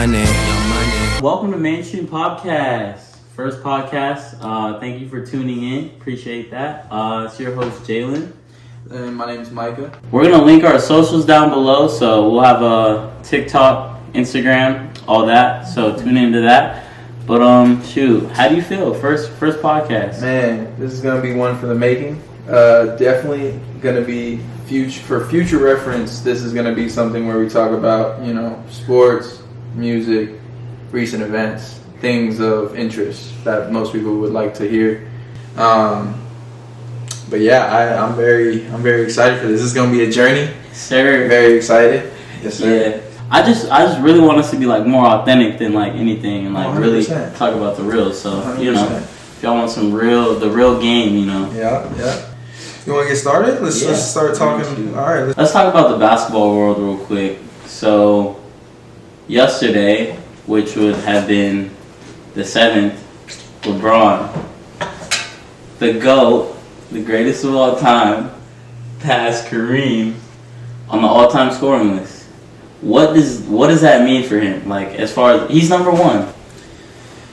money. Welcome to Mainstream Podcast. First podcast. Thank you for tuning in. Appreciate that. It's your host, JALEN. And my name is MICA. We're going to link our socials down below. So we'll have a TikTok, Instagram, all that. So tune into that. But how do you feel? First podcast. Man, this is gonna be one for the making. Definitely gonna be for future reference. This is gonna be something where we talk about, sports, music, recent events, things of interest that most people would like to hear. But yeah, I'm very excited for this. This is gonna be a journey. Sir. Very excited. Yes, sir. Yeah. I just really want us to be like more authentic than like anything, and like 100%. really talk about the real. So 100%. If y'all want the real game, Yeah. You want to get started? Let's start talking. All right. Let's talk about the basketball world real quick. So yesterday, which would have been the 7th, LeBron, the GOAT, the greatest of all time, passed Kareem on the all-time scoring list. What does that mean for him? Like, as far as he's number one,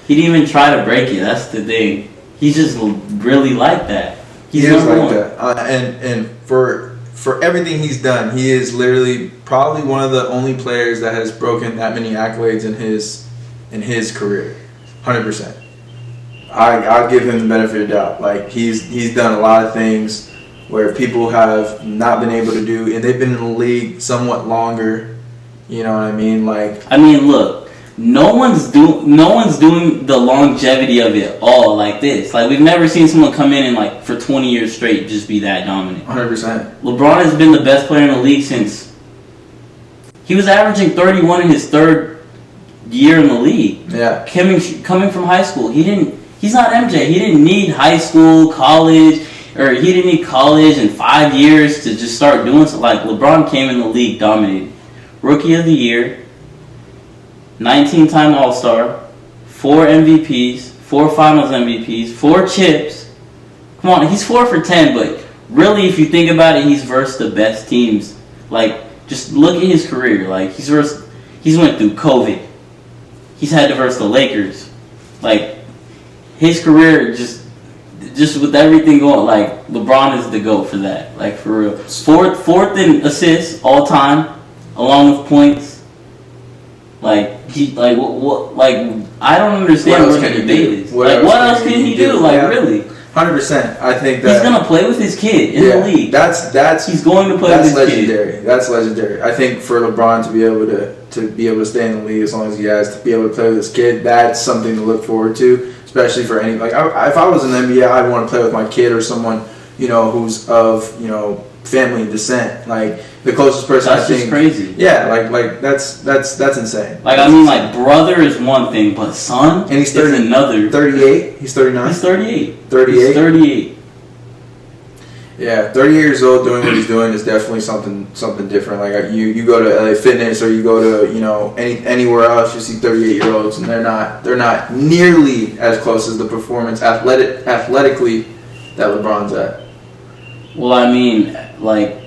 he didn't even try to break it. That's the thing. He's just really like that. He's he is number like one. that, and for everything he's done, he is literally probably one of the only players that has broken that many accolades in his career. 100%. I'll give him the benefit of the doubt. Like he's done a lot of things where people have not been able to do, and they've been in the league somewhat longer. You know what I mean? Look, no one's doing the longevity of it all like this. Like, we've never seen someone come in and like for 20 years straight just be that dominant. 100%. LeBron has been the best player in the league since he was averaging 31 in his third year in the league. Yeah. Coming from high school, he's not MJ. He didn't need high school, college, or he didn't need college and 5 years to just start doing something. Like, LeBron came in the league dominated. Rookie of the Year, 19-time All-Star, 4 MVPs, 4 Finals MVPs, 4 chips. Come on, he's 4 for 10, but really, if you think about it, he's versed the best teams. Like, just look at his career. Like, he's went through COVID. He's had to verse the Lakers. Like, his career just with everything going, like, LeBron is the GOAT for that. Like, for real. Fourth in assists all time, along with points. Like, I don't understand what the debate is. What else can he do? Like, really? 100%. I think that he's gonna play with his kid in the league. He's going to play with his legendary. kid. That's legendary. I think for LeBron to be able to stay in the league as long as he has, to be able to play with his kid, that's something to look forward to. Especially for any, like, if I was in the NBA, I'd want to play with my kid or someone, who's of, family descent. Like, the closest person that's I think. Just crazy. Yeah, like that's insane. Like, I mean, like, brother is one thing, but son and he's 30, is another. 38. He's 39. He's 38. 38. He's 38. Yeah, 30 years old doing what he's doing is definitely something different. Like, you go to LA Fitness or you go to anywhere else, you see 38-year-olds and they're not nearly as close as the performance athletically that LeBron's at. Well, I mean, like,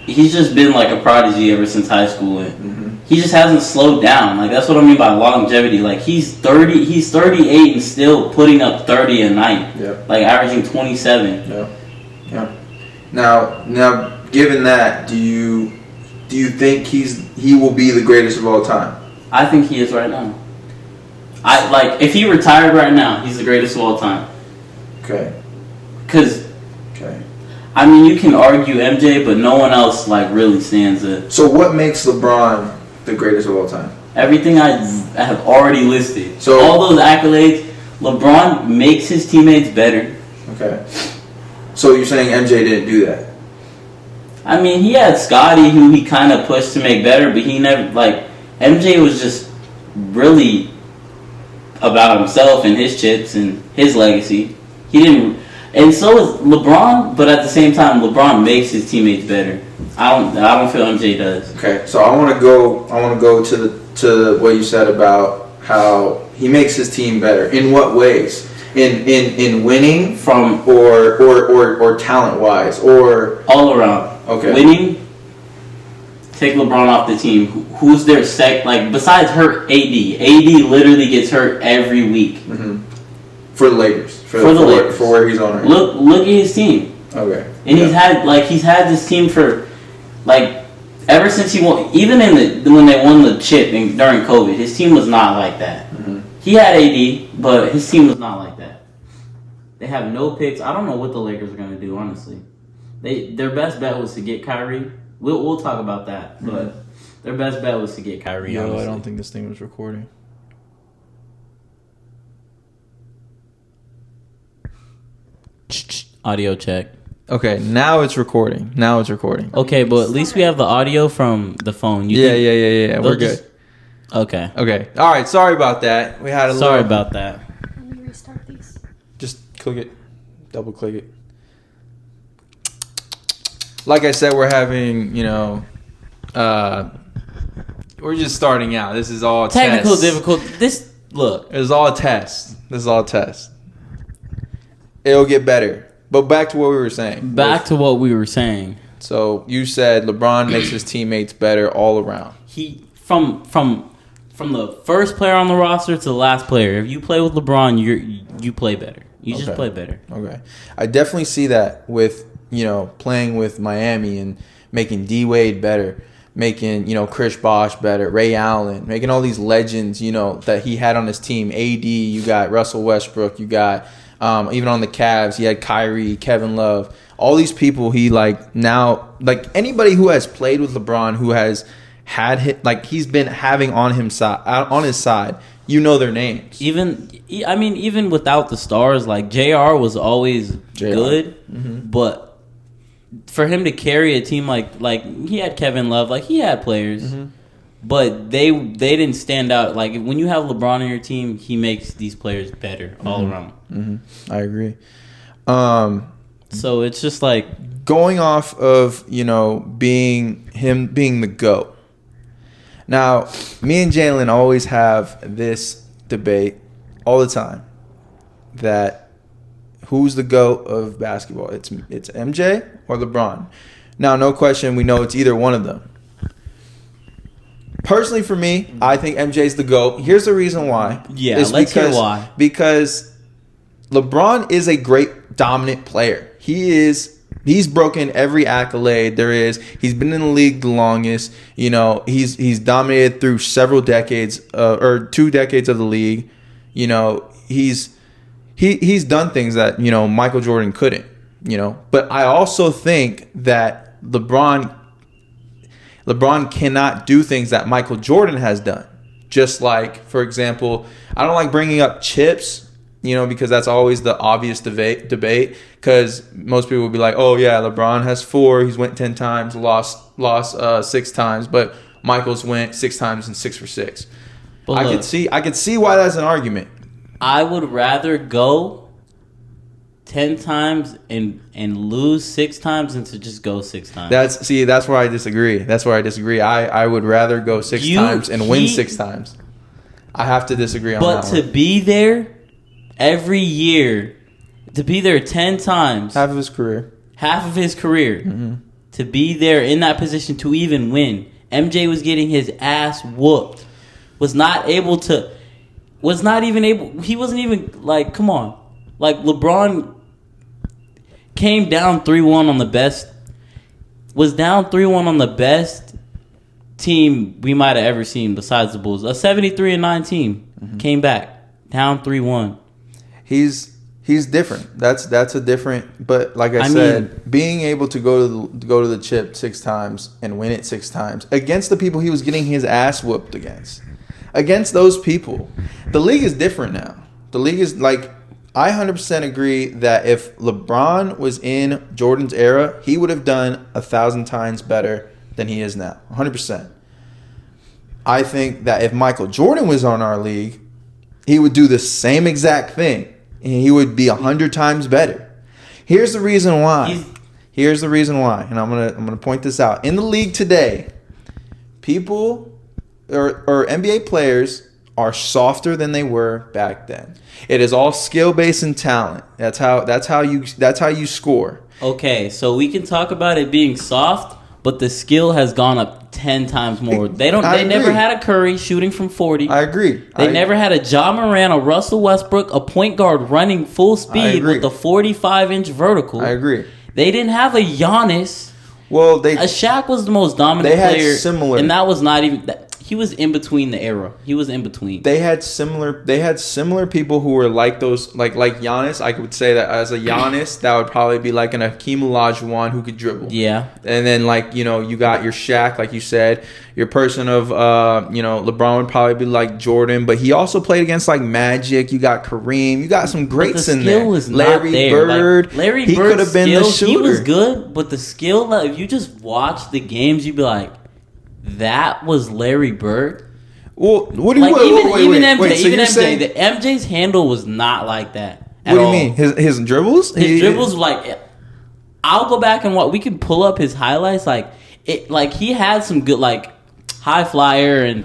he's just been like a prodigy ever since high school. And he just hasn't slowed down. Like, that's what I mean by longevity. Like, he's 38 and still putting up 30 a night. Yeah. Like, averaging 27. Yeah. Now, given that, do you think he will be the greatest of all time? I think he is right now. If he retired right now, he's the greatest of all time. Okay. Okay. I mean, you can argue MJ, but no one else like really stands it. So what makes LeBron the greatest of all time? Everything I have already listed. So all those accolades, LeBron makes his teammates better. Okay. So you're saying MJ didn't do that? I mean, he had Scottie, who he kind of pushed to make better, but he never, like, MJ was just really about himself and his chips and his legacy. He didn't, and so is LeBron, but at the same time, LeBron makes his teammates better. I don't feel MJ does. Okay, so I want to go to what you said about how he makes his team better. In what ways? In winning from or talent wise or all around. Okay. Winning, take LeBron off the team. Who's their like besides hurt AD? AD literally gets hurt every week. Mm-hmm. For the Lakers. For the Lakers. For where he's on right now. Look at his team. Okay. And he's had this team for like ever since he won. Even when they won the chip during COVID, his team was not like that. Mm-hmm. He had AD, but his team was not like that. They have no picks. I don't know what the Lakers are gonna do. Honestly, their best bet was to get Kyrie. We'll talk about that, but their best bet was to get Kyrie. Yo, honestly. I don't think this thing was recording. Audio check. Okay, now it's recording. Okay, but at least we have the audio from the phone. Yeah. We're good. Okay. All right. Sorry about that. We had a Sorry about that. Let me restart these. Just click it. Double click it. Like I said, we're having, we're just starting out. This is all Technical tests. difficulty. This is all a test. It'll get better. But back to what we were saying. So you said LeBron makes his teammates better all around. He from the first player on the roster to the last player. If you play with LeBron, you play better. You just play better. Okay. I definitely see that with, playing with Miami and making D-Wade better, making, Chris Bosh better, Ray Allen, making all these legends, that he had on his team. AD, you got Russell Westbrook, you got even on the Cavs, he had Kyrie, Kevin Love. All these people anybody who has played with LeBron, who has he's been having on his side, their names. Even without the stars, like JR was always good, but for him to carry a team like he had Kevin Love, like he had players, but they didn't stand out. Like when you have LeBron on your team, he makes these players better all around. I agree. So it's just like going off of being the GOAT. Now, me and Jalen always have this debate all the time that who's the GOAT of basketball? It's MJ or LeBron. Now, no question, we know it's either one of them. Personally, for me, I think MJ's the GOAT. Here's the reason why. Yeah, let's hear why. Because LeBron is a great dominant player. He's broken every accolade there is. He's been in the league the longest. He's dominated through several decades, or 2 decades of the league. He's done things that Michael Jordan couldn't. But I also think that LeBron cannot do things that Michael Jordan has done. Just like, for example, I don't like bringing up chips. Because that's always the obvious debate. Because most people will be like, "Oh yeah, LeBron has 4. He's went 10 times, lost 6 times, but Michael's went 6 times and 6 for 6." But I could see why that's an argument. I would rather go 10 times and lose 6 times than to just go 6 times. That's where I disagree. I would rather go 6 times and win 6 times. I have to disagree on that one. But to be there every year, to be there 10 times. Half of his career. Mm-hmm. To be there in that position to even win. MJ was getting his ass whooped. He wasn't even, like, come on. Like, LeBron came down 3-1 on the best. Was down 3-1 on the best team we might have ever seen besides the Bulls. A 73-9 team came back down 3-1. He's different. That's a different. But like I said, being able to go to the chip 6 times and win it 6 times against the people he was getting his ass whooped against those people, the league is different now. The league is like, I 100% agree that if LeBron was in Jordan's era, he would have done 1,000 times better than he is now. 100%. I think that if Michael Jordan was on our league, he would do the same exact thing. And he would be 100 times better. Here's the reason why. And I'm gonna point this out. In the league today, people or NBA players are softer than they were back then. It is all skill based and talent. That's how you score. Okay, so we can talk about it being soft, but the skill has gone up 10 times more. They I agree. never had a Curry shooting from 40. I agree. They never had a Ja Morant, a Russell Westbrook, a point guard running full speed with a 45-inch vertical. I agree. They didn't have a Giannis. Well, A Shaq was the most dominant player. They had similar, and that was not even. He was in between the era. He was in between. They had similar people who were like those, like Giannis. I would say that as a Giannis, that would probably be like an Hakeem Olajuwon who could dribble. Yeah. And then you got your Shaq, like you said. Your person of LeBron would probably be like Jordan, but he also played against like Magic. You got Kareem. You got some greats in there. Larry Bird. Larry he could have been the shooter. He was good, but the skill. If you just watch the games, you'd be like, that was Larry Bird. Well, what do you even MJ? Saying, the MJ's handle was not like that. What do you mean? His dribbles? His dribbles like. I'll go back and watch. We can pull up his highlights. Like he had some good high flyer and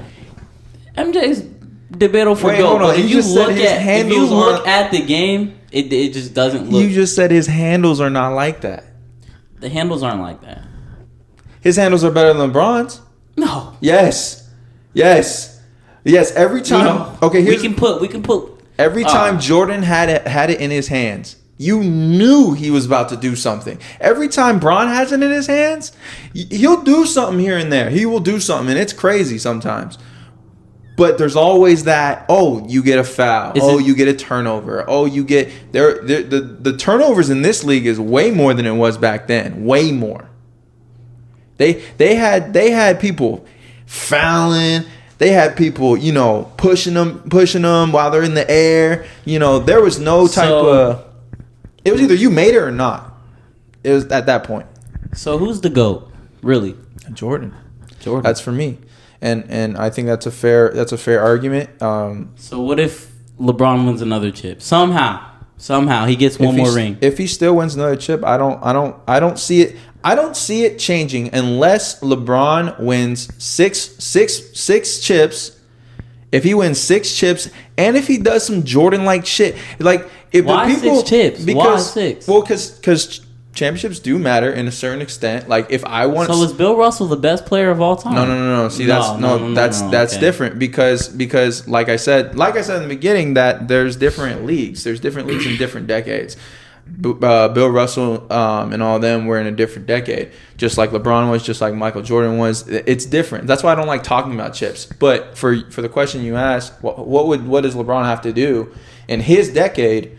MJ's debatable for goal. But if you look at the game, it just doesn't look. You just said his handles are not like that. The handles aren't like that. His handles are better than LeBron's. No. Yes. Every time. No. Okay, we can put. Every time Jordan had it in his hands, you knew he was about to do something. Every time Bron has it in his hands, he'll do something here and there. He will do something, and it's crazy sometimes. But there's always that. Oh, you get a foul. You get a turnover. Oh, you get the turnovers in this league is way more than it was back then. Way more. They had people fouling. They had people, pushing them while they're in the air. There was no type of. It was either you made it or not. It was at that point. So who's the GOAT, really? Jordan. That's for me, and I think that's a fair argument. So what if LeBron wins another chip somehow he gets one more ring? If he still wins another chip, I don't see it. I don't see it changing unless LeBron wins six chips. If he wins 6 chips, and if he does some Jordan-like shit, why 6 chips? Why 6? Well, because championships do matter in a certain extent. Like if I want, so is Bill Russell the best player of all time? No. See, that's different because like I said in the beginning, that there's different leagues. There's different leagues in different decades. Bill Russell and all of them were in a different decade, just like LeBron was, just like Michael Jordan was. It's different. That's why I don't like talking about chips. But for the question you asked, what does LeBron have to do in his decade?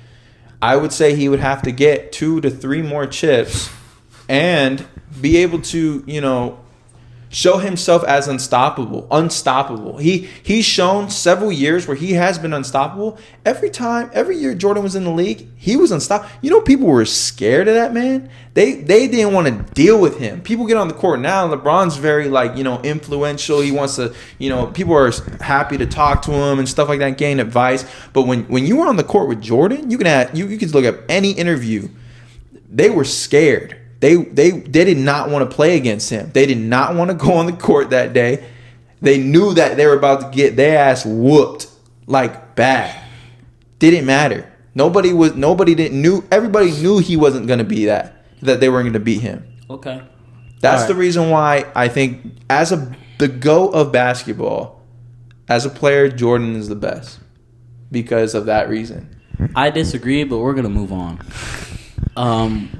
I would say he would have to get 2 to 3 more chips and be able to show himself as unstoppable. He's shown several years where he has been unstoppable. Every year Jordan was in the league, he was unstoppable. People were scared of that man. They didn't want to deal with him. People get on the court now. LeBron's very influential. He wants to, people are happy to talk to him and stuff like that, gain advice. But when you were on the court with Jordan, you could look up any interview. They were scared. They did not want to play against him. They did not want to go on the court that day. They knew that they were about to get their ass whooped like bad. Didn't matter. Everybody knew he wasn't going to be that they weren't going to beat him. Okay. That's the reason why I think the GOAT of basketball, as a player, Jordan is the best because of that reason. I disagree, but we're going to move on.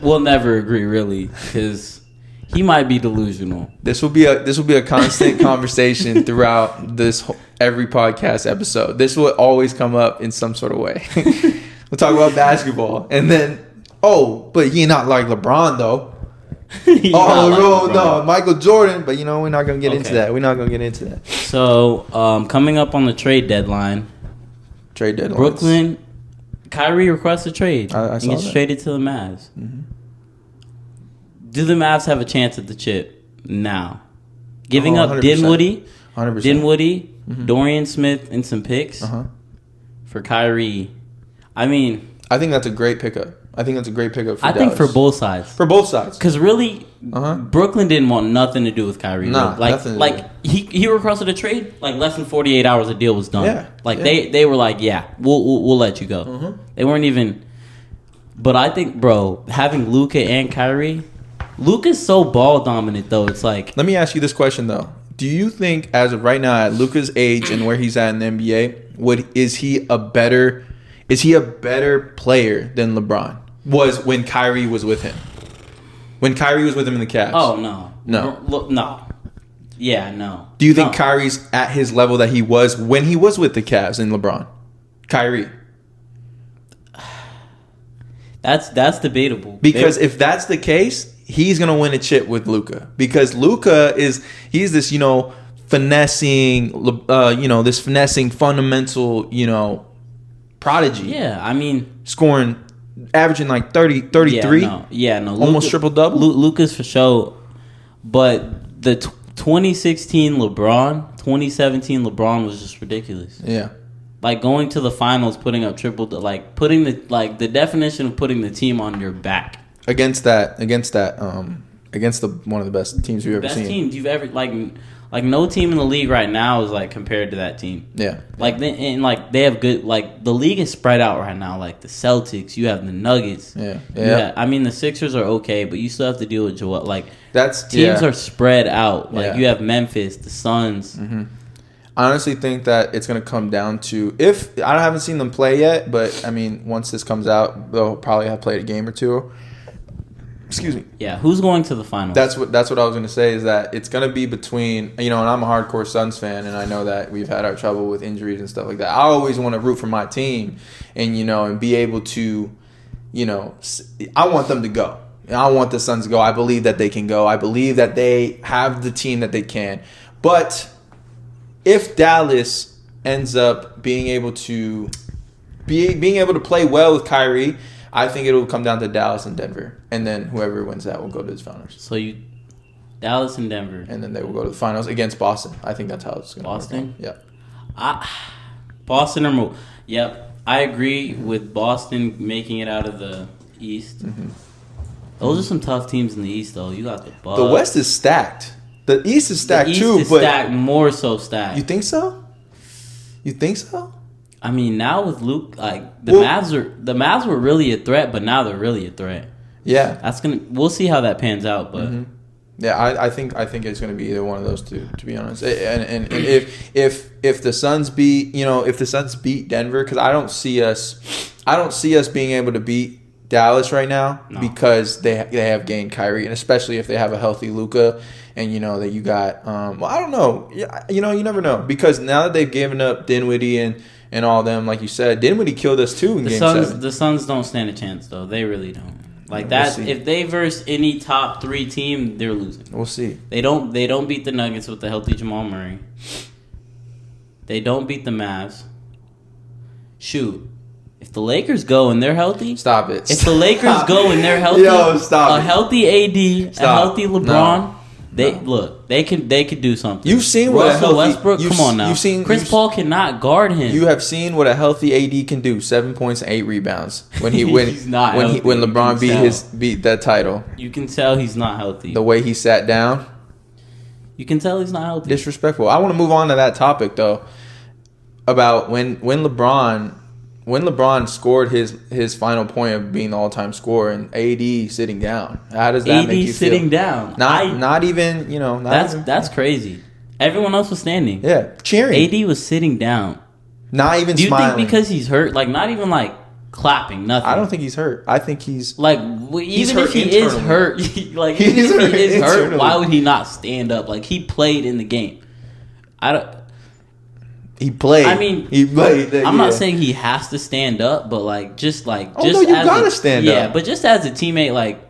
We'll never agree really because he might be delusional. This will be a constant conversation throughout every podcast episode. This will always come up in some sort of way. We'll talk about basketball and then but he not like LeBron though. No, Michael Jordan. But we're not gonna get into that. We're not gonna get into that. So coming up on the trade deadline, Brooklyn. Kyrie requests a trade. I saw gets that. traded to the Mavs. Mm-hmm. Do the Mavs have a chance at the chip now? Giving up 100%. Dinwiddie, 100%. Mm-hmm. Dorian Smith, and some picks for Kyrie. I think that's a great pickup. For Dallas. I think for both sides. Because really, Brooklyn didn't want nothing to do with Kyrie. Nah, he requested a trade. Less than 48 hours, the deal was done. Yeah, they were like, yeah, we'll let you go. They weren't even. But I think, bro, having Luka and Kyrie, Luka's so ball dominant though. It's like, let me ask you this question though. Do you think, as of right now, at Luka's age and where he's at in the NBA, is he a better player than LeBron was when Kyrie was with him? When Kyrie was with him in the Cavs? oh no, No. no, yeah, no. Do you think No. Kyrie's at his level that he was when he was with the Cavs and LeBron? Kyrie. That's debatable. Because if that's the case, he's gonna win a chip with Luka. Because Luka he's this finessing this finessing fundamental prodigy. Yeah, I mean, Scoring, averaging like 30, 33. Yeah, no. Almost triple-double? Luka's for sure. But the 2016 LeBron, 2017 LeBron was just ridiculous. Yeah. Like going to the finals, putting up putting the definition of putting the team on your back. Against one of the best teams we've ever Best seen. teams you've ever like no team in the league right now is like compared to that team. Yeah. They have good the league is spread out right now. Like the Celtics, you have the Nuggets. Yeah. I mean the Sixers are okay, but you still have to deal with Joel. Like That's teams are spread out. Like Yeah. you have Memphis, the Suns. Mm-hmm. I honestly think that it's going to come down to I haven't seen them play yet, but I mean once this comes out, they'll probably have played a game or two. Excuse me. Yeah, who's going to the finals? That's what I was going to say is that it's going to be between, and I'm a hardcore Suns fan, and I know that we've had our trouble with injuries and stuff like that. I always want to root for my team and, and be able to, I want them to go. I want the Suns to go. I believe that they can go. I believe that they have the team that they can. But if Dallas ends up being able to play well with Kyrie, I think it will come down to Dallas and Denver, and then whoever wins that will go to the finals. So Dallas and Denver, and then they will go to the finals against Boston. I think that's how it's going to Boston. work out. Yeah, Boston or yep. I agree with Boston making it out of the East. Mm-hmm. Those are some tough teams in the East, though. You got the Bucks. The West is stacked. The East is stacked the East too, is but stacked, more so stacked. You think so? You think so? I mean, now with Luke, like the Mavs were really a threat, but now they're really a threat. Yeah, we'll see how that pans out, but yeah, I think it's going to be either one of those two, to be honest. And if the Suns beat Denver, because I don't see us being able to beat Dallas right now because they have gained Kyrie, and especially if they have a healthy Luka. And that you got, I don't know. You never know because now that they've given up Dinwiddie and all them, like you said, Dinwiddie killed us too in Game 7. The Suns don't stand a chance though. They really don't. Like We'll that, see. if they verse any top 3 team, they're losing. We'll see. They don't beat the Nuggets with the healthy Jamal Murray. They don't beat the Mavs. Shoot. If the Lakers go and they're healthy, Stop it. If the Lakers go and they're healthy, stop a it. healthy AD, Stop. a healthy LeBron, No. they could do something. You've seen what Russell Westbrook. Come on now. Chris Paul cannot guard him. You have seen what a healthy AD can do. 7 points and 8 rebounds when He's not healthy. when LeBron You can beat that title. You can tell he's not healthy. The way he sat down, You can tell he's not healthy. disrespectful. I want to move on to that topic though, about when LeBron scored his final point of being the all-time scorer and AD sitting down. How does that make you feel? sitting down. Not even. That's crazy. Everyone else was standing. Yeah, cheering. AD was sitting down. Not even Do you smiling. think because he's hurt? Like not even like clapping, nothing. I don't think he's hurt. I think he's like He's even hurt if he is internally. hurt, like He's even if hurt he is hurt, internally. why would he not stand up? Like he played in the game. He played. I mean, he played. I'm not saying he has to stand up, but like just no, you gotta stand up. Yeah, but just as a teammate, like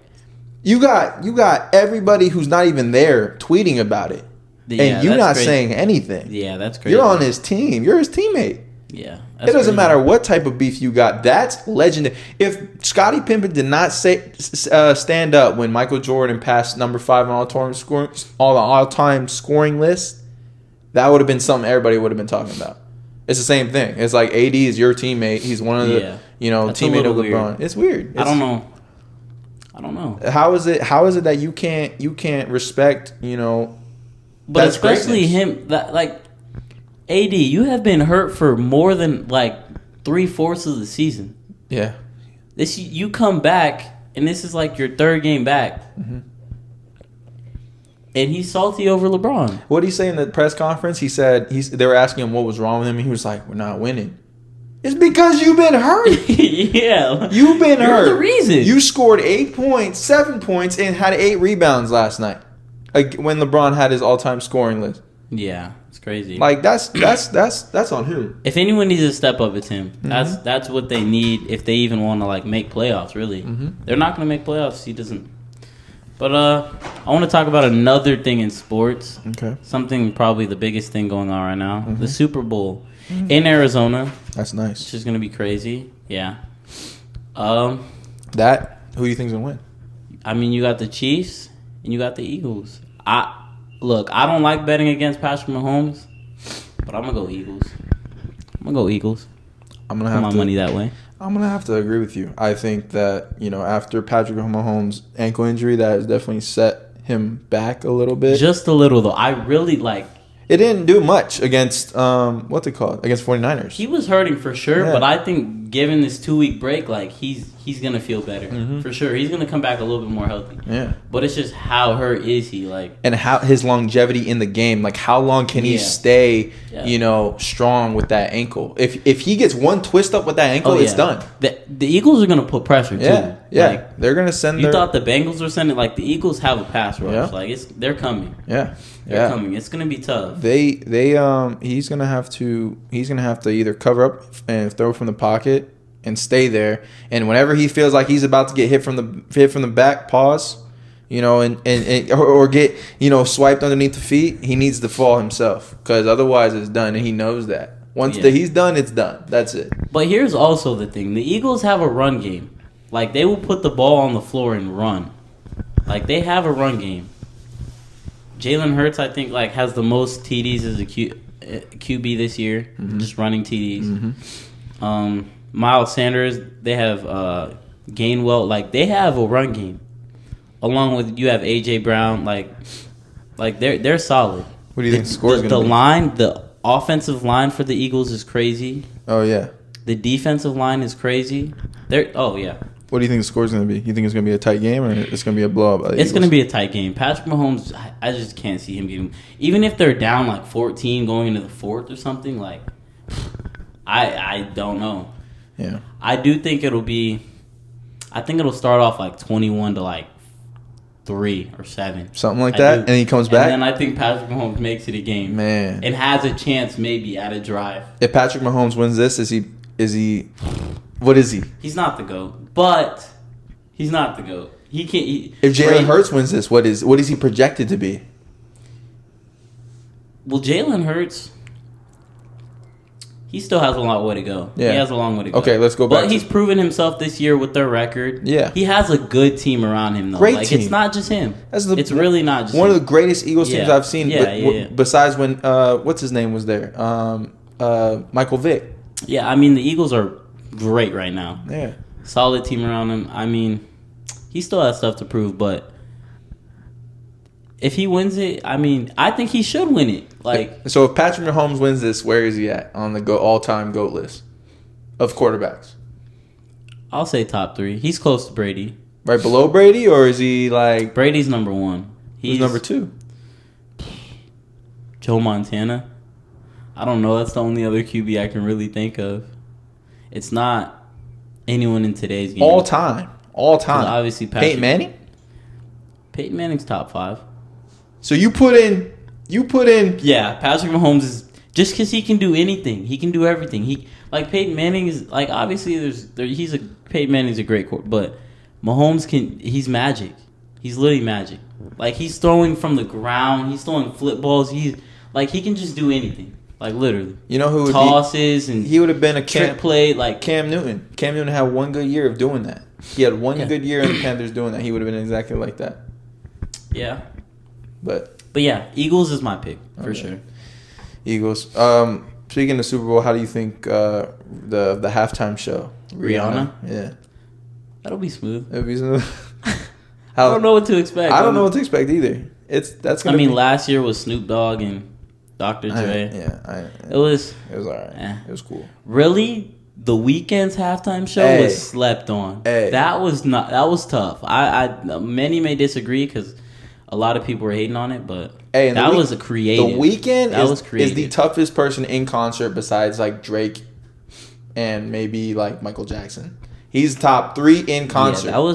you got everybody who's not even there tweeting about it, and you're not saying anything. Yeah, that's crazy. You're on his team. You're his teammate. Yeah, It doesn't matter what type of beef you got. That's legendary. If Scottie Pippen did not stand up when Michael Jordan passed number 5 on all-time scoring list, that would have been something everybody would have been talking about. It's the same thing. It's like AD is your teammate. He's one of the That's teammate of weird. LeBron. It's weird. I don't know. How is it that you can't respect, But that's especially greatness. him, that like AD, you have been hurt for more than like 3/4 of the season. Yeah. You come back and this is like your 3rd game back. Mm-hmm. and he's salty over LeBron. What did he say in the press conference? He said they were asking him what was wrong with him, and he was like, "We're not winning." It's because you've been hurt. Yeah. You've been hurt. You're the reason. You scored 8 points, 7 points, and had 8 rebounds last night. Like when LeBron had his all-time scoring list. Yeah, it's crazy. Like that's on who? If anyone needs to step up, it's him. Mm-hmm. That's what they need if they even want to like make playoffs. Really, they're not going to make playoffs. He doesn't. But I want to talk about another thing in sports. Okay. Something probably the biggest thing going on right now: the Super Bowl in Arizona. That's nice. Which is going to be crazy. Yeah. Who do you think's gonna win? I mean, you got the Chiefs and you got the Eagles. I don't like betting against Patrick Mahomes, but I'm gonna go Eagles. I'm gonna have my money that way. I'm gonna have to agree with you. I think that after Patrick Mahomes' ankle injury, that has definitely set him back a little bit. Just a little though. I really like. It didn't do much against what's it called? Against 49ers. He was hurting for sure, but I think given this 2-week break, like he's gonna feel better for sure. He's gonna come back a little bit more healthy. Yeah. But it's just how hurt is he like? And how his longevity in the game, like how long can he stay, strong with that ankle? If he gets one twist up with that ankle, it's done. The Eagles are gonna put pressure too. Yeah. Like, they're gonna send. You thought the Bengals were sending like the Eagles have a pass rush. Yeah. Like they're coming. Yeah. They're coming. It's gonna be tough. He's gonna have to either cover up and throw from the pocket and stay there, and whenever he feels like he's about to get hit from the back, pause, or get swiped underneath the feet, he needs to fall himself because otherwise it's done, and he knows that once he's done, it's done. That's it. But here's also the thing: the Eagles have a run game. Like they will put the ball on the floor and run. Like they have a run game. Jalen Hurts, I think, like has the most TDs as a QB this year, just running TDs. Miles Sanders, they have Gainwell, like they have a run game. Along with you have AJ Brown, like they're solid. What do you think the score is going to be? The offensive line for the Eagles is crazy. Oh yeah. The defensive line is crazy. What do you think the score is going to be? You think it's going to be a tight game or it's going to be a blowout? It's going to be a tight game. Patrick Mahomes, I just can't see him getting. Even if they're down like 14 going into the fourth or something, like I don't know. Yeah. I do think it'll be. I think it'll start off like 21 to like 3 or 7, something like that, and he comes back. And then I think Patrick Mahomes makes it a game, man, and has a chance maybe at a drive. If Patrick Mahomes wins this, is he? What is he? He's not the GOAT, but he's not the GOAT. He can't. If Jalen Hurts wins this, what is he projected to be? Well, Jalen Hurts, he still has a long way to go. Yeah. He has a long way to go. Okay, let's go back. But he's proven himself this year with their record. Yeah. He has a good team around him, though. Great team. It's not just him. It's really not just one him. of the greatest Eagles teams I've seen. Yeah. Besides when, what's his name was there? Michael Vick. Yeah, I mean, the Eagles are great right now. Yeah. Solid team around him. I mean, he still has stuff to prove, but if he wins it, I mean, I think he should win it. Like, so if Patrick Mahomes wins this, where is he at on the all-time GOAT list of quarterbacks? I'll say top 3. He's close to Brady. Right below Brady, or is he like Brady's number 1? Who's number 2? Joe Montana. I don't know. That's the only other QB I can really think of. It's not anyone in today's game. All time. Obviously, Peyton Manning. Peyton Manning's top 5. So you put in. Yeah, Patrick Mahomes is just because he can do anything. He can do everything. Peyton Manning is like obviously Peyton Manning's a great quarterback, but Mahomes he's magic. He's literally magic. Like he's throwing from the ground. He's throwing flip balls. He can just do anything. Like literally. You know who would tosses and he would have been a trick play like Cam Newton. Cam Newton had one good year of doing that. He had one good year in the Panthers doing that. He would have been exactly like that. Yeah. But yeah, Eagles is my pick for sure. Eagles. Speaking of Super Bowl, how do you think the halftime show? Rihanna? Yeah. That'll be smooth. It'll be smooth. I don't know what to expect. I don't know what to expect either. Last year was Snoop Dogg and Dr. Dre. It was alright. It was cool. Really, the Weeknd's halftime show was slept on. That was tough. Many may disagree because a lot of people were hating on it, but Hey, and that was a creative. The Weeknd was is creative. the toughest person in concert besides like Drake and maybe like Michael Jackson. He's top 3 in concert. Yeah,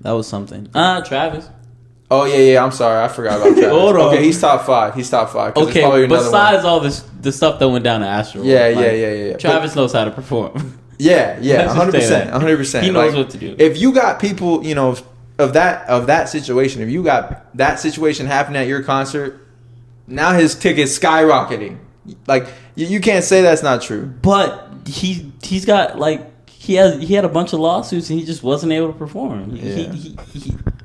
that was something. Travis. Oh yeah. I'm sorry, I forgot about Travis. Hold on. Okay, he's top 5. He's top 5. Okay, besides all the stuff that went down to Astro. Yeah. Travis knows how to perform. Yeah, 100%, 100%. He knows what to do. If you got people, you know, of that situation, if you got that situation happening at your concert, now his ticket's skyrocketing. Like you can't say that's not true. But he's got like he had a bunch of lawsuits and he just wasn't able to perform. He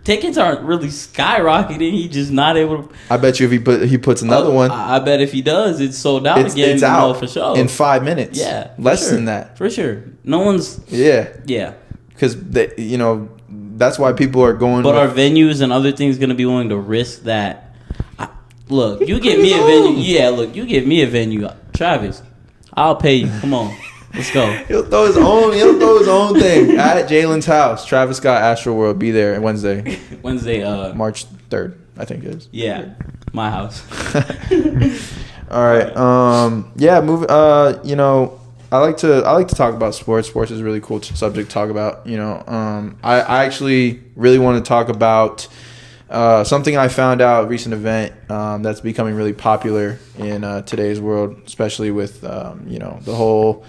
tickets aren't really skyrocketing. He's just not able to. I bet you if he puts another one, I bet if he does, it's sold out again. It's out for sure in 5 minutes. Yeah, less than that for sure. No one's. Yeah. Because that's why people are going. But are venues and other things going to be willing to risk that? Look, you give me a venue. Yeah, look, you give me a venue, Travis. I'll pay you. Come on. Let's go. He'll throw his own thing at Jalen's house. Travis Scott Astroworld. Be there Wednesday. March 3rd, I think it is. Yeah, my house. All right. Yeah. Move. I like to talk about sports. Sports is a really cool subject to talk about. I actually really want to talk about something I found out, a recent event that's becoming really popular in today's world, especially with the whole.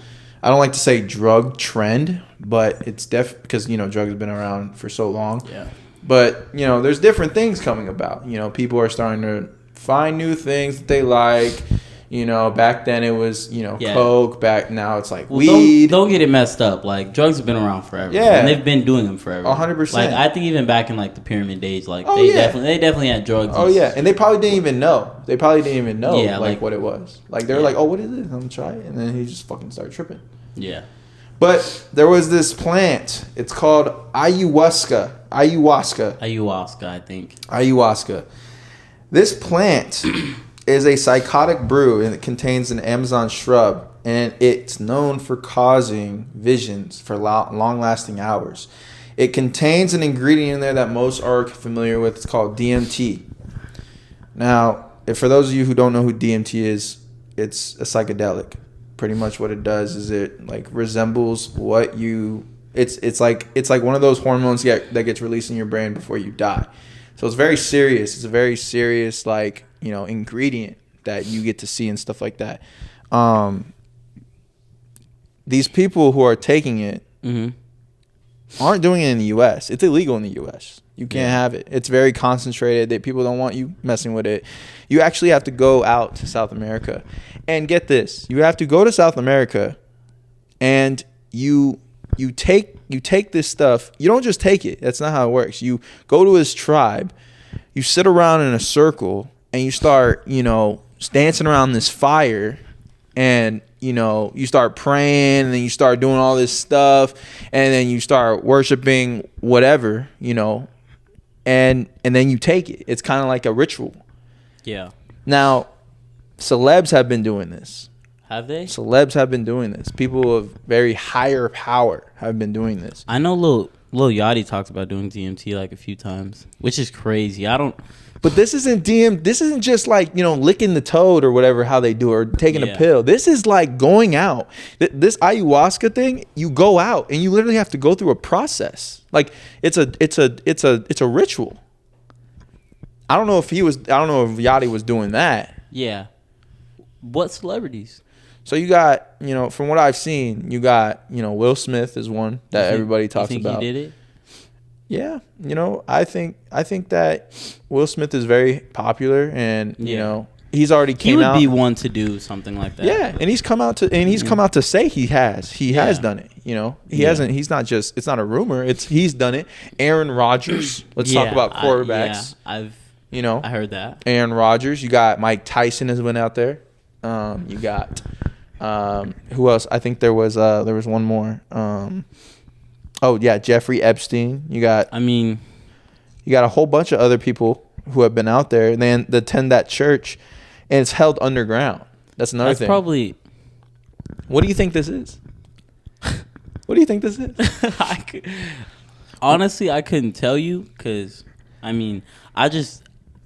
I don't like to say drug trend, but it's because drugs have been around for so long. Yeah. But there's different things coming about. People are starting to find new things that they like. Back then it was coke. Back now it's like weed. Don't get it messed up. Like drugs have been around forever. Yeah, and they've been doing them forever. 100%. Like I think even back in like the pyramid days, like they definitely had drugs. Oh yeah, and they probably didn't even know. Yeah, like what it was. Like they were like, oh, what is this? I'm gonna try it, and then he just fucking started tripping. Yeah. But there was this plant. It's called ayahuasca. Ayahuasca, I think. Ayahuasca. This plant is a psychotic brew, and it contains an Amazon shrub, and it's known for causing visions for long-lasting hours. It contains an ingredient in there that most are familiar with. It's called DMT. Now, for those of you who don't know who DMT is, it's a psychedelic. Pretty much what it does is it like resembles what you. It's like one of those hormones that gets released in your brain before you die. So it's very serious. It's a very serious ingredient that you get to see and stuff like that. These people who are taking it aren't doing it in the U.S. It's illegal in the U.S. You can't have it. It's very concentrated. People don't want you messing with it. You actually have to go out to South America. And get this. You have to go to South America and you take this stuff. You don't just take it. That's not how it works. You go to his tribe. You sit around in a circle and you start, dancing around this fire, and you start praying, and then you start doing all this stuff, and then you start worshiping whatever, and then you take it. It's kind of like a ritual. Yeah. Now, celebs have been doing this. Have they? Celebs have been doing this. People of very higher power have been doing this. I know Lil Yachty talked about doing DMT like a few times, which is crazy. But this isn't This isn't just like, licking the toad or whatever, how they do it, or taking a pill. This is like going out. This ayahuasca thing, you go out and you literally have to go through a process. Like it's a ritual. I don't know if Yachty was doing that. Yeah. What celebrities? So you got, from what I've seen, you got, Will Smith is one that everybody talks about. You think he did it? Yeah, I think that Will Smith is very popular, and he's already came out. He would be one to do something like that. Yeah, and he's come out to say he has done it. He hasn't. He's not just. It's not a rumor. He's done it. Aaron Rodgers. Let's talk about quarterbacks. I heard that. Aaron Rodgers. You got Mike Tyson has went out there. You got who else? I think there was one more. Oh yeah, Jeffrey Epstein. You got a whole bunch of other people who have been out there, and then attend that church, and it's held underground. That's another thing. Probably. What do you think this is? What do you think this is? Honestly, I couldn't tell you, because I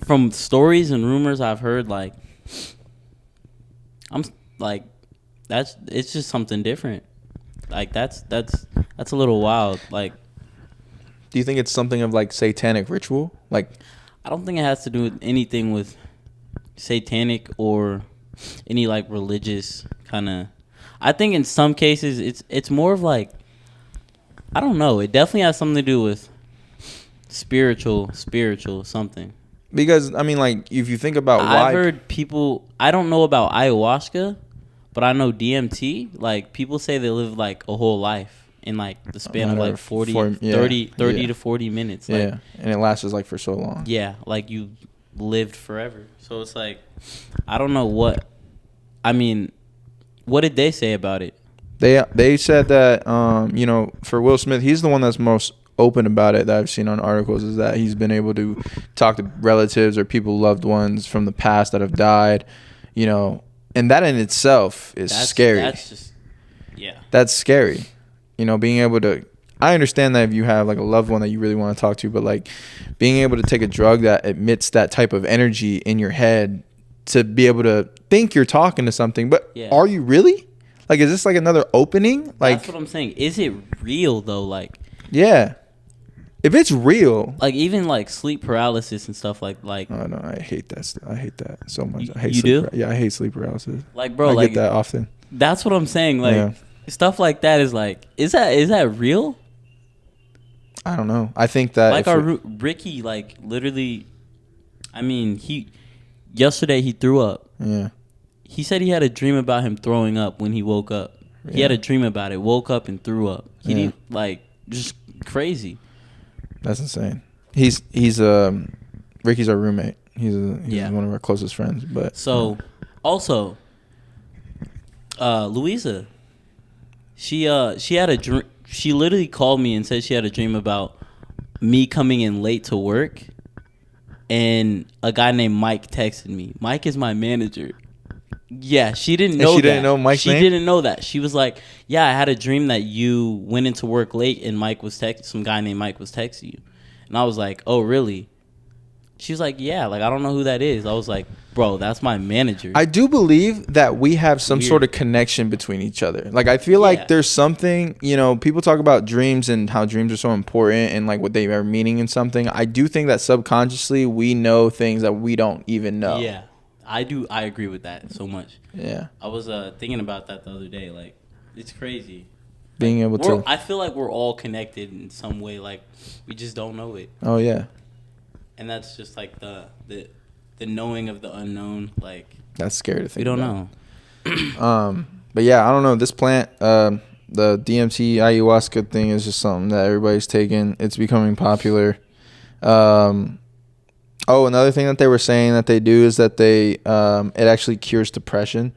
from stories and rumors I've heard, like, I'm like, it's just something different. Like that's a little wild. Like, Do you think it's something of like satanic ritual? Like, I don't think it has to do with anything with satanic or any like religious kind of. I think in some cases it's more of like, I don't know. It definitely has something to do with spiritual something. because I mean, like, if you think about why I've heard people. I don't know about ayahuasca, but I know DMT. Like, people say they live like a whole life in like the span of like 30 to 40 minutes. Like, yeah, and it lasts like for so long. yeah, like you lived forever. So it's like, I don't know what. I mean, what did they say about it? They said that for Will Smith, he's the one that's most open about it that I've seen on articles, is that he's been able to talk to relatives or people, loved ones from the past that have died, and that in itself is scary. That's just, yeah. That's scary. Being able to, I understand that if you have like a loved one that you really want to talk to, but like being able to take a drug that emits that type of energy in your head to be able to think you're talking to something, but are you really? Like, is this like another opening? Like, that's what I'm saying. Is it real though? Like, yeah. If it's real, like even like sleep paralysis and stuff like. Oh no, I hate that. I hate that so much. I hate you do? Yeah, I hate sleep paralysis. Like, bro, I get that often. That's what I'm saying. Like, stuff like that is like, is that real? I don't know. I think that like Ricky, like literally, I mean, yesterday he threw up. Yeah. He said he had a dream about him throwing up when he woke up. Yeah. He had a dream about it, woke up and threw up. He didn't, like, just crazy. That's insane. He's Ricky's our roommate. He's one of our closest friends. But so, also, Louisa, she had a dream. She literally called me and said she had a dream about me coming in late to work, and a guy named Mike texted me. Mike is my manager. Yeah, she didn't know that. She didn't know Mike's name? She didn't know that. She was like, yeah, I had a dream that you went into work late and some guy named Mike was texting you. And I was like, oh, really? She was like, yeah, like, I don't know who that is. I was like, bro, that's my manager. I do believe that we have some sort of connection between each other. Like, I feel like there's something, people talk about dreams and how dreams are so important and like what they are meaning in something. I do think that subconsciously we know things that we don't even know. Yeah. I do. I agree with that so much. Yeah. I was thinking about that the other day. Like, it's crazy. Being able to. I feel like we're all connected in some way. Like, we just don't know it. Oh yeah. And that's just like the knowing of the unknown. Like, that's scary to think. We don't know. But yeah, I don't know. This plant, the DMT ayahuasca thing is just something that everybody's taking. It's becoming popular. Oh, another thing that they were saying that they do is that it actually cures depression.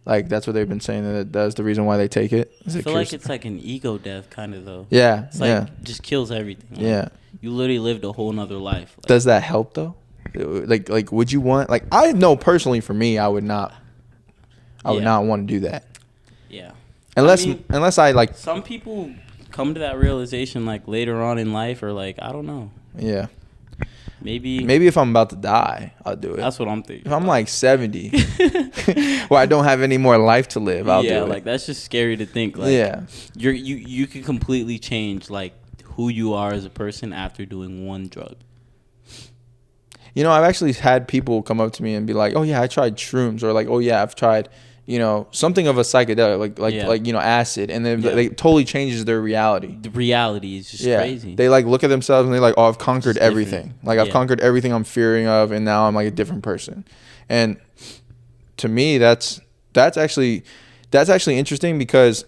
Like, that's what they've been saying that it does. The reason why they take it is I feel like it's like an ego death kind of, though. Yeah. It's like just kills everything. Like, yeah. You literally lived a whole nother life. Like, does that help though? Like would you want, like, I know personally for me, I would not want to do that. Yeah. Unless I like, some people come to that realization like later on in life, or like, I don't know. Yeah. Maybe if I'm about to die, I'll do it. That's what I'm thinking. If I'm like 70, where I don't have any more life to live, I'll do it. Yeah, like, that's just scary to think. Like, yeah, you can completely change like who you are as a person after doing one drug. I've actually had people come up to me and be like, "Oh yeah, I tried shrooms," or like, "Oh yeah, I've tried." Something of a psychedelic, like acid, and then it totally changes their reality. The reality is just crazy. They like look at themselves and they're like, "Oh, I've conquered everything. Like, I've conquered everything I'm fearing of, and now I'm like a different person." And to me, that's actually interesting because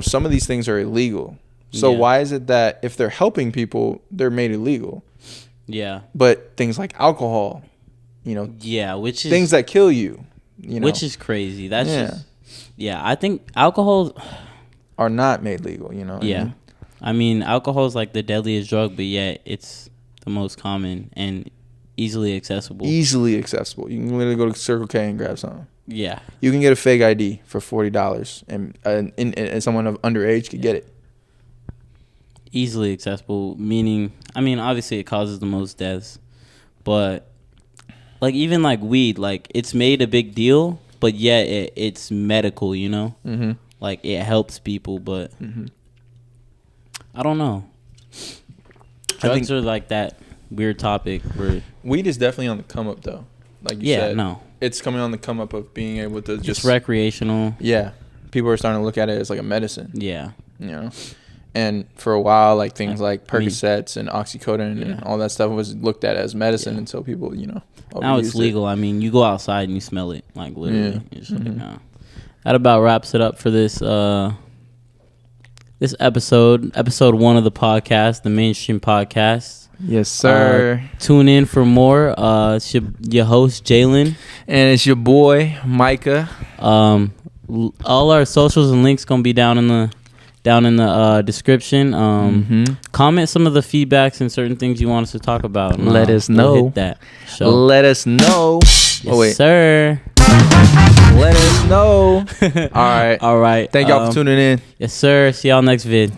some of these things are illegal. So why is it that if they're helping people, they're made illegal? Yeah. But things like alcohol, which is things that kill you. Which is crazy. That's just, I think alcohol are not made legal, Yeah. I mean, alcohol is like the deadliest drug, but yet it's the most common and easily accessible. You can literally go to Circle K and grab something. Yeah. You can get a fake ID for $40 and someone of underage could get it. Easily accessible, meaning, I mean, obviously it causes the most deaths, but like even like weed, like it's made a big deal, but yet it's medical, you know? Mm-hmm. Like it helps people, but I don't know. Drugs are like that weird topic where Weed is definitely on the come up though. Like you said, it's coming on the come up of being able to just recreational. Yeah, people are starting to look at it as like a medicine. Yeah, you know. And for a while, like things like Percocets and Oxycodone and all that stuff was looked at as medicine until people, you know. Now it's legal. I mean, you go outside and you smell it, like literally. It's like, no. That about wraps it up for this this episode 1 of the podcast, the Mainstream Podcast. Yes, sir. Tune in for more. It's your host JALEN, and it's your boy MICA. All our socials and links gonna be down in the description. Comment some of the feedbacks and certain things you want us to talk about. Let us know. We'll hit that. So, let us know. Yes, sir. Let us know. All right. All right. Thank y'all for tuning in. Yes, sir. See y'all next vid.